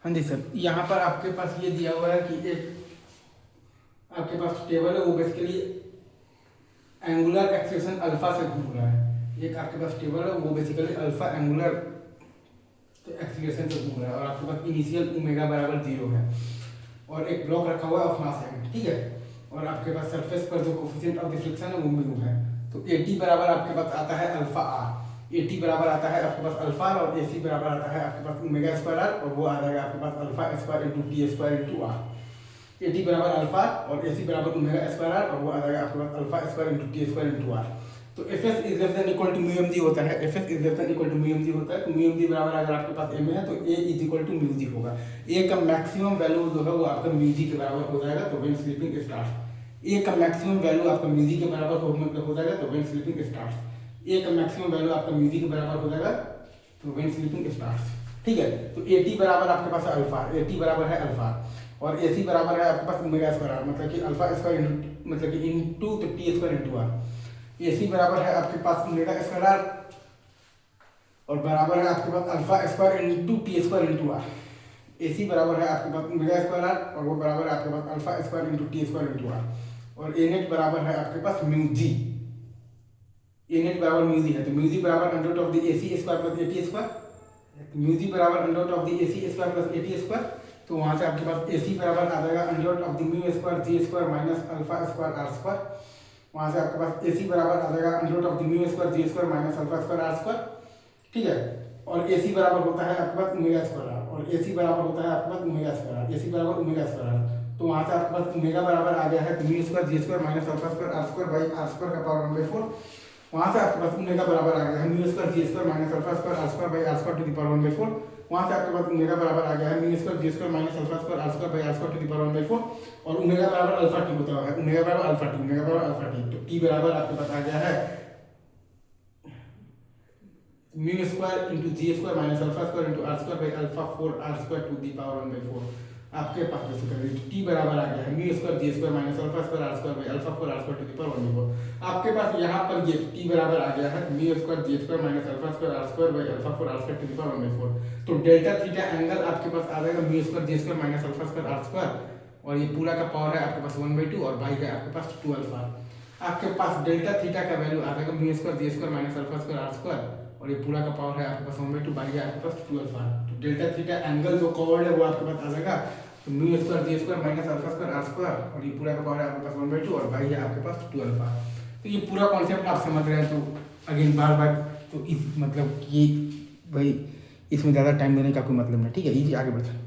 हाँ जी सर, यहाँ पर आपके पास ये दिया हुआ है कि एक आपके पास टेबल है, वो बेसिकली एंगुलर एक्सेलेरेशन अल्फा से घूम रहा है। एक आपके पास टेबल है, वो बेसिकली अल्फा एंगुलर एक्सीलरेशन से घूम रहा है, और आपके पास इनिशियल ओमेगा बराबर 0 है, और एक ब्लॉक रखा हुआ है ऑफ मास m, ठीक है। और आपके पास सरफेस पर जो कोफिशिएंट ऑफ डिफ्लेक्शन है वो म्यू है। तो AT बराबर आपके पास आता है अल्फा r, AT बराबर आता है आपके पास अल्फा r, और AC बराबर आता है आपके पास ओमेगा स्क्वायर r, और वो आ जाएगा आपके पास alpha square into T square into r। AT बराबर अल्फा और AC बराबर ओमेगा स्क्वायर r, और वो आ जाएगा आपके पास alpha square into T square into r। तो Fs is less than equal to mu mg होता है, Fs is less than equal to mu mg होता है। तो म्यू mg बराबर अगर आपके पास m है तो A is equal to mu g होगा। A का मैक्सिमम वैल्यू जो है वो आपका म्यू g के बराबर हो जाएगा, तो व्हेन स्लीपिंग स्टार्ट्स। A का मैक्सिमम वैल्यू आपका म्यू g के बराबर हो जाएगा, तो व्हेन स्लीपिंग स्टार्ट्स। A का मैक्सिमम वैल्यू आपका म्यू g के बराबर हो जाएगा, तो व्हेन स्लीपिंग स्टार्ट्स, ठीक है। तो AT बराबर आपके पास अल्फा, AT बराबर है अल्फा, और AC बराबर है आपके पास ओमेगा स्क्वायर, मतलब कि अल्फा स्क्वायर मतलब कि इनटू तो T square into r। AC बराबर है आपके पास ओमेगा स्क्वायर r, और बराबर है आपके पास alpha square into T square into r। AC बराबर है आपके पास ओमेगा स्क्वायर r, और वो बराबर है आपके पास alpha square into T square into r। और A नेट बराबर है आपके पास म्यू g, A नेट बराबर म्यू g है, तो म्यू g बराबर under root of the AC square plus AT square. Mu g बराबर under root of the AC square plus AT square, तो वहां से आपके पास AC बराबर आ जाएगा under root of the mu square g square minus alpha square r square. वहां से आपके पास AC बराबर आ जाएगा under root of the mu square g square minus alpha square r square, ठीक है। और AC बराबर होता है आपके पास ओमेगा स्क्वायर r, और AC बराबर होता है आपके पास ओमेगा स्क्वायर r, AC बराबर ओमेगा स्क्वायर r। तो वहां से आपके पास ओमेगा बराबर आ गया है mu square g square minus alpha square r square by r square का पावर 1/4। वहां से आपके पास ओमेगा बराबर आ गया है mu square g square minus alpha square r square by r square to the power 1/4। वहां से आपके पास ओमेगा बराबर आ गया है mu square g square minus alpha square r square by r square to the power 1/4। और omega बराबर अल्फा t होता है, ओमेगा बराबर अल्फा t, ओमेगा बराबर अल्फा t। तो t बराबर आपके पास आ गया है mu square into g square minus alpha square into r square by alpha 4 r square to the power 1/4। आपके पास बेसिकली t बराबर आ गया है mu square ji square minus alpha square r square by alpha 4 r square to the power 1/4। आपके पास यहाँ पर ये t बराबर आ गया है mu square ji square minus alpha square r square by alpha 4 r square to the power 1/4। तो delta theta angle आपके पास आ जाएगा म्यू स्क्वायर जी square minus alpha square r square, और ये पूरा का पावर है आपके पास 1/2, और बाई है आपके पास 2 अल्फा। आपके पास डेल्टा थीटा का वैल्यू आ जाएगा म्यू स्क्वायर जी square minus alpha square r square, और ये पूरा का पावर है आपके पास 1/2, बाई है आपके पास 2 अल्फा। तो डेल्टा थीटा एंगल जो कवर्ड है वो आपके पास आ जाएगा तो म्यू स्क्वायर जी square minus alpha square r square, और ये पूरा का पावर है आपके पास 1/2, और बाई है आपके पास 2 अल्फा। तो ये पूरा कॉन्सेप्ट आप समझ रहे हैं। तो अगेन बार बार तो इस मतलब कि भाई इसमें ज़्यादा टाइम देने का कोई मतलब नहीं, ठीक है। इजी आगे बढ़ते हैं।